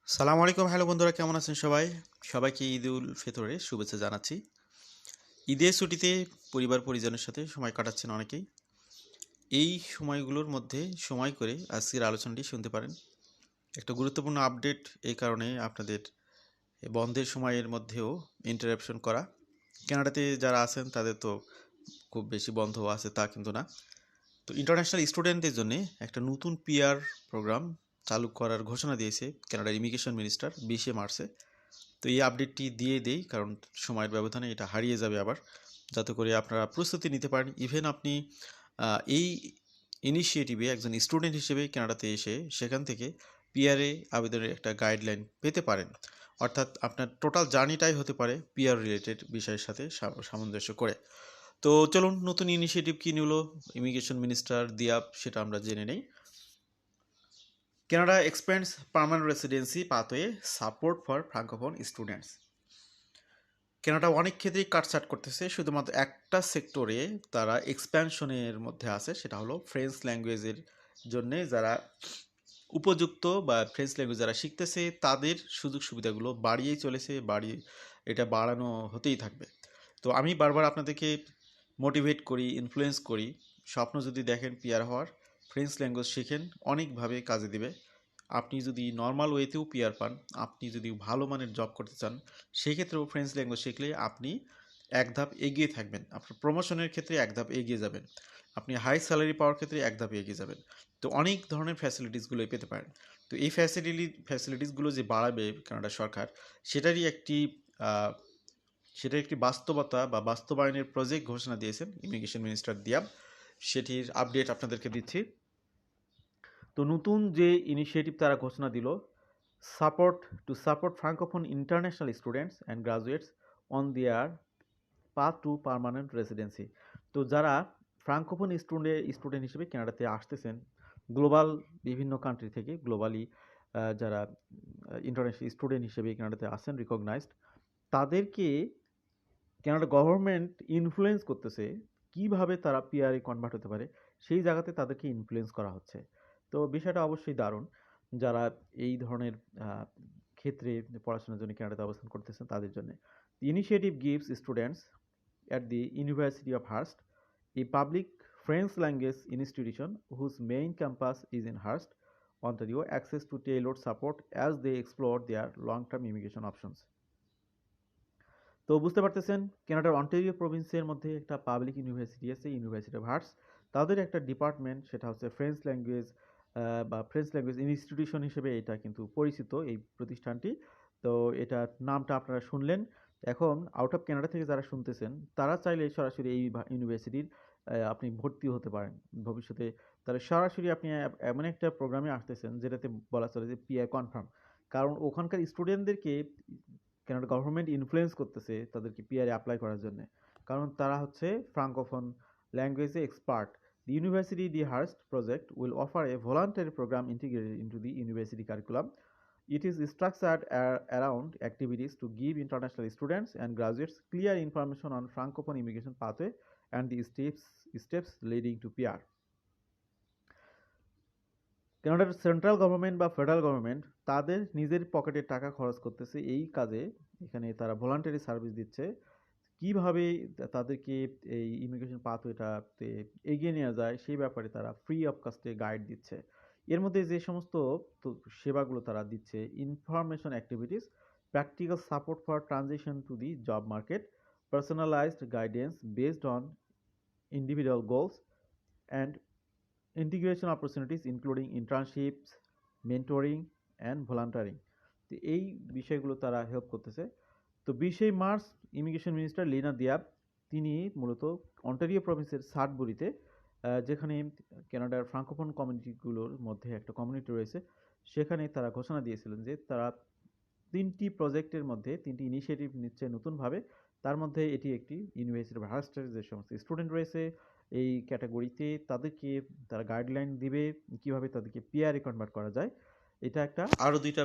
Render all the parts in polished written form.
সালাম আলাইকুম, হ্যালো বন্ধুরা, কেমন আছেন সবাই? সবাইকে ঈদ উল ফিতরের শুভেচ্ছা জানাচ্ছি। ঈদের ছুটিতে পরিবার পরিজনের সাথে সময় কাটাচ্ছেন অনেকেই। এই সময়গুলোর মধ্যে সময় করে আজকের আলোচনাটি শুনতে পারেন। একটা গুরুত্বপূর্ণ আপডেট, এই কারণে আপনাদের বন্ধের সময়ের মধ্যেও ইন্টারাপশন করা। কানাডাতে যারা আছেন তাদের তো খুব বেশি বন্ধ আছে তা কিন্তু না। তো ইন্টারন্যাশনাল স্টুডেন্টদের জন্য একটা নতুন পিআর প্রোগ্রাম চালু করার ঘোষণা দিয়েছে কানাডার ইমিগ্রেশন মিনিস্টার 20শে মার্চে। তো এই আপডেটটি দিয়ে দেই, কারণ সময়ের ব্যবধানে এটা হারিয়ে যাবে আবার, যাতে করে আপনারা প্রস্তুতি নিতে পারেন। ইভেন আপনি এই ইনিশিয়েটিভে একজন স্টুডেন্ট হিসেবে কানাডাতে এসে সেখান থেকে পিআরএ আবেদনের একটা গাইডলাইন পেতে পারেন। অর্থাৎ আপনার টোটাল জার্নিটাই হতে পারে পিআর রিলেটেড বিষয়ের সাথে সামঞ্জস্য করে। তো চলুন, নতুন ইনিশিয়েটিভ কী নিল ইমিগ্রেশন মিনিস্টার দিয়াব, সেটা আমরা জেনে নেই। Canada expands permanent residency pathway support for francophone students. Canada অনেক ক্ষেত্রেই কাটছাট করতেছে, শুধুমাত্র একটা সেক্টরে তারা এক্সপ্যানশনের মধ্যে আছে, সেটা হলো ফ্রেঞ্চ ল্যাঙ্গুয়েজের জন্যে যারা উপযুক্ত বা ফ্রেঞ্চ ল্যাঙ্গুয়েজ যারা শিখতেছে তাদের সুযোগ সুবিধাগুলো বাড়িয়েই চলেছে, এটা বাড়ানো হতেই থাকবে। তো আমি বারবার আপনাদেরকে মোটিভেট করি, ইনফ্লুয়েন্স করি, স্বপ্ন যদি দেখেন পিআর হওয়ার, ফ্রেঞ্চ ল্যাঙ্গুয়েজ শিখেন, অনেকভাবে কাজে দিবে। আপনি যদি নর্মাল ওয়েতেও পিআর পান, আপনি যদি ভালো মানের জব করতে চান, সেক্ষেত্রেও ফ্রেঞ্চ ল্যাঙ্গুয়েজ শিখলে আপনি এক ধাপ এগিয়ে থাকবেন, আপনার প্রমোশনের ক্ষেত্রে এক ধাপ এগিয়ে যাবেন, আপনি হাই স্যালারি পাওয়ার ক্ষেত্রে এক ধাপ এগিয়ে যাবেন। তো অনেক ধরনের ফ্যাসিলিটিসগুলো পেতে পারেন। তো এই ফ্যাসিলিটিসগুলো যে বাড়াবে কানাডা সরকার, সেটারই একটি সেটার একটি বাস্তবতা বা বাস্তবায়নের প্রজেক্ট ঘোষণা দিয়েছেন ইমিগ্রেশন মিনিস্টার দিয়াব। সেটির আপডেট আপনাদেরকে দিচ্ছি। তো নতুন যে ইনিশিয়েটিভ তারা ঘোষণা দিল, support Francophone international students and graduates on their path to permanent residency. তো যারা ফ্রাঙ্কোফোন স্টুডেন্ট হিসেবে কানাডাতে আসতেছেন, গ্লোবাল বিভিন্ন কান্ট্রি থেকে গ্লোবালি যারা ইন্টারন্যাশনাল স্টুডেন্ট হিসেবে কানাডাতে আসেন রিকগনাইজড, তাদেরকে কানাডা গভর্নমেন্ট ইনফ্লুয়েন্স করতেছে কিভাবে তারা পিআরএ কনভার্ট হতে পারে, সেই জায়গাতে তাদেরকে ইনফ্লুয়েন্স করা হচ্ছে। তো বিষয়টা অবশ্যই দারুণ। যারা এই ধরনের ক্ষেত্রে পড়াশোনার জন্য কানাডাতে অবস্থান করতেছেন তাদের জন্য। Initiative gives students at the University of Hearst, a public French language institution whose main campus is in Hearst, Ontario, access to tailored support as they explore their long-term immigration options. তো বুঝতে পারতেছেন, কানাডার Ontario প্রভিন্সের মধ্যে একটা public university আছে, university of hearts. তাদের একটা department, সেটা হচ্ছে ফ্রেঞ্চ ল্যাঙ্গুয়েজ বা ফ্রেঞ্চ ল্যাঙ্গুয়েজ ইনস্টিটিউশন হিসেবে এটা কিন্তু পরিচিত এই প্রতিষ্ঠানটি। তো এটার নামটা আপনারা শুনলেন। এখন আউট অফ কানাডা থেকে যারা শুনতেছেন, তারা চাইলে সরাসরি এই ইউনিভার্সিটির আপনি ভর্তি হতে পারেন ভবিষ্যতে। তাহলে সরাসরি আপনি এমন একটা প্রোগ্রামে আসতেছেন যেটাতে বলা চলে যে পিআই কনফার্ম। কারণ ওখানকার স্টুডেন্টদেরকে কানাডা গভর্নমেন্ট ইনফ্লুয়েন্স করতেছে তাদেরকে পিআরে অ্যাপ্লাই করার জন্য, কারণ তারা হচ্ছে ফ্রাঙ্কোফোন ল্যাঙ্গুয়েজে expert. The University de Hearst project will offer a voluntary program integrated into the university curriculum. It is structured around activities to give international students and graduates clear information on Francophone immigration pathway and the steps leading to PR. কানাডার central government বা federal government তাদের নিজের পকেটে টাকা খরচ করতেছে এই কাজে। এখানে তারা ভলান্টারি সার্ভিস দিচ্ছে, কিভাবে তাদেরকে এই ইমিগ্রেশন পাথওয়েটাতে এগিয়ে নেওয়া যায় সেই ব্যাপারে তারা ফ্রি অফ কস্টে গাইড দিচ্ছে। এর মধ্যে যে সমস্ত সেবাগুলো তারা দিচ্ছে: information activities, practical support for transition to the job market, personalized guidance based on individual goals, and integration opportunities including internships, mentoring and volunteering. তো এই বিষয়গুলো তারা হেল্প করতেছে। তো 20শে March immigration minister Lina Diab, তিনি মূলত অন্টারিও প্রভিন্সের সার্টবুরিতে, যেখানে কানাডার ফ্রাঙ্কোফোন কমিউনিটিগুলোর মধ্যে একটা কমিউনিটি রয়েছে, সেখানে তারা ঘোষণা দিয়েছিলেন যে তারা 3টি প্রজেক্টের মধ্যে 3টি ইনিশিয়েটিভ নিচ্ছে নতুনভাবে। তার মধ্যে এটি একটি। ইউনিভার্সিটি অফ হার্স্টের যে সমস্ত স্টুডেন্ট রয়েছে এই ক্যাটাগরিতে, তাদেরকে তারা গাইডলাইন দিবে কিভাবে তাদেরকে পিআরএ কনভার্ট করা যায়। এটা একটা। আরও দুইটা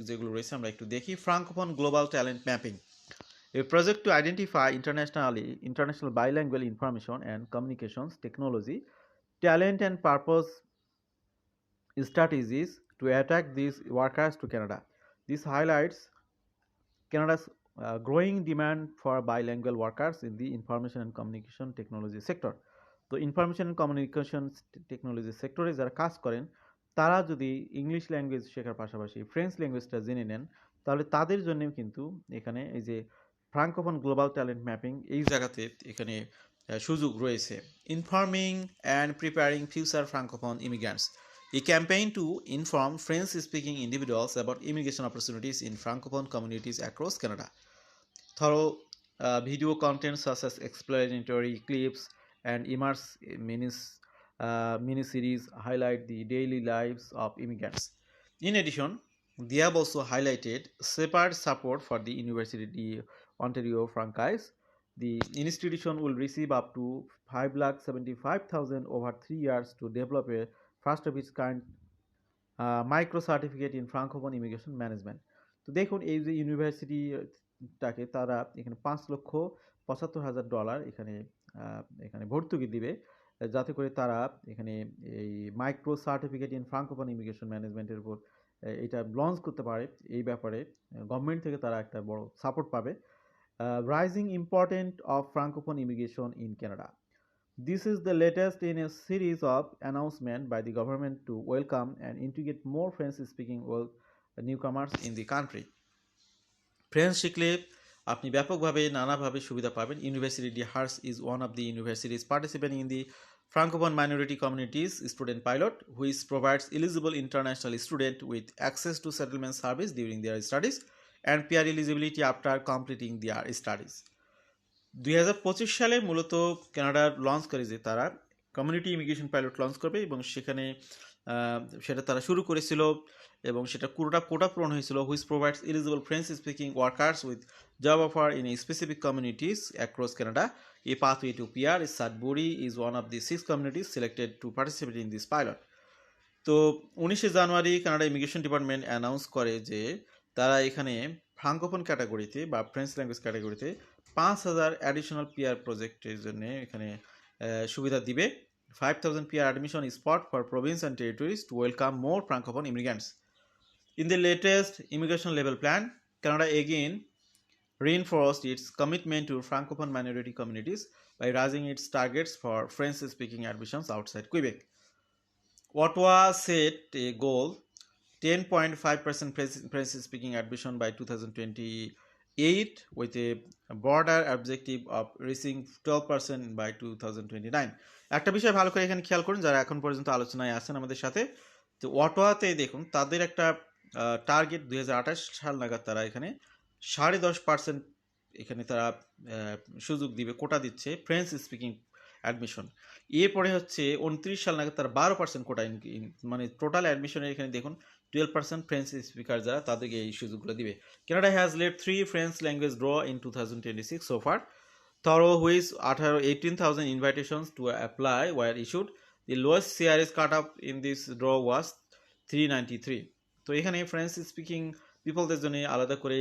যেগুলো রয়েছে আমরা একটু দেখি। Francophone global talent mapping, a project to identify international bilingual information and communications technology, talent and purpose strategies to attract these workers to Canada. This highlights Canada's growing demand for bilingual workers in the information and communication technology sector. তো information and communication technology সেক্টরে যারা কাজ করেন তারা যদি English language শেখার পাশাপাশি French ল্যাঙ্গুয়েজটা জেনে নেন তাহলে তাদের জন্যও কিন্তু এখানে এই যে ফ্রাঙ্কোফোন গ্লোবাল ট্যালেন্ট ম্যাপিং এই জায়গাতে এখানে সুযোগ রয়েছে। Informing and preparing future Francophone immigrants, a campaign to inform French-speaking individuals about immigration opportunities in francophone communities across Canada. Thorough video content such as explanatory clips and immersive mini-series highlight the daily lives of immigrants. In addition, they have also highlighted separate support for the University Ontario franchise. The institution will receive up to $575,000 over 3 years to develop a first of its kind micro certificate in Francophone immigration management. তো দেখুন এই যে ইউনিভার্সিটিটাকে তারা এখানে $5,75,000 এখানে ভর্তুকি দিবে যাতে করে তারা এখানে এই micro certificate in Francophone immigration ম্যানেজমেন্টের উপর এটা লঞ্চ করতে পারে। এই ব্যাপারে গভর্নমেন্ট থেকে তারা একটা বড় সাপোর্ট পাবে। Rising important of Francophone immigration in Canada, this is the latest in a series of announcements by the government to welcome and integrate more French-speaking newcomers in the country. French শিখলে আপনি ব্যাপকভাবে নানাভাবে সুবিধা পাবেন। University Hearst is one of the universities participating in the Francophone minority communities student pilot, which provides eligible international students with access to settlement service during their studies and peer eligibility after completing their studies. 2025 সালে মূলত Canada launch করে যে তারা community immigration pilot launch করবে এবং সেখানে সেটা তারা শুরু করেছিল এবং সেটা কোটা পূরণ হয়েছিল, which provides eligible French speaking workers with job offer in specific communities across Canada. A pathway to PR is Sudbury is one of the 6 communities selected to participate in this pilot. তো 19 January Canada immigration department announce করে যে তারা এখানে Francophone ক্যাটাগরিতে বা French language ক্যাটাগরিতে 5,000 additional PR প্রজেক্টের জন্য এখানে সুবিধা দিবে। 5,000 PR admission spot for province and territories to welcome more Francophone immigrants. In the latest immigration level plan, Canada again reinforced its commitment to Francophone minority communities by raising its targets for French-speaking admissions outside Quebec. Ottawa set a goal 10.5% French-speaking admission by 2028 with a broader objective of reaching 12% by 2029. একটা বিষয় ভালো করে এখানে খেয়াল করুন যারা এখন পর্যন্ত আলোচনায় আছেন আমাদের সাথে। তো ওয়াটোয়াতে দেখুন তাদের একটা টার্গেট 2028 সাল নাগাদ তারা এখানে 10.5% এখানে তারা সুযোগ দিবে, কোটা দিচ্ছে ফ্রেঞ্চ স্পিকিং অ্যাডমিশন। এরপরে হচ্ছে 29 সাল নাগাদ তারা 12% কোটা মানে টোটাল অ্যাডমিশনের এখানে দেখুন 12% ফ্রেঞ্চ স্পিকার যারা তাদেরকে এই সুযোগগুলো দিবে। Canada has led 3 French language draw in 2026 so far, through which 18,000 invitations to apply were issued. The lowest CRS cut-off in this draw was 393. তো এখানে ফ্রেঞ্চ স্পিকিং পিপলদের জন্য আলাদা করে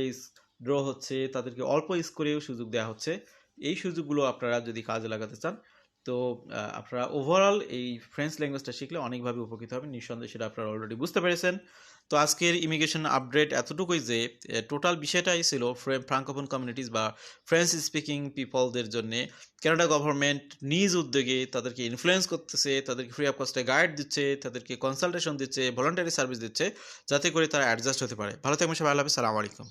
ড্র হচ্ছে, তাদেরকে অল্প স্কোরেও সুযোগ দেওয়া হচ্ছে। এই সুযোগগুলো আপনারা যদি কাজে লাগাতে চান তো আপনারা ওভারঅল এই ফ্রেঞ্চ ল্যাঙ্গুয়েজটা শিখলে অনেকভাবে উপকৃত হবেন, নিঃসন্দেহে সেটা আপনারা অলরেডি বুঝতে পেরেছেন। তো আজকের ইমিগ্রেশন আপডেট এতটুকুই যে টোটাল বিষয়টাই ছিল ফ্রাঙ্কোফোন কমিউনিটিস বা ফ্রেঞ্চ স্পিকিং পিপলদের জন্য কানাডা গভর্নমেন্ট নিজ উদ্যোগে তাদেরকে ইনফ্লুয়েন্স করতেছে, তাদেরকে ফ্রি অফ কস্টে গাইড দিচ্ছে, তাদেরকে কনসালটেশন দিচ্ছে, ভলান্টারি সার্ভিস দিচ্ছে যাতে করে তারা অ্যাডজাস্ট হতে পারে। ভালো থাকবেন সবাই, আল্লাহ হাফেজ, আসসালামু আলাইকুম।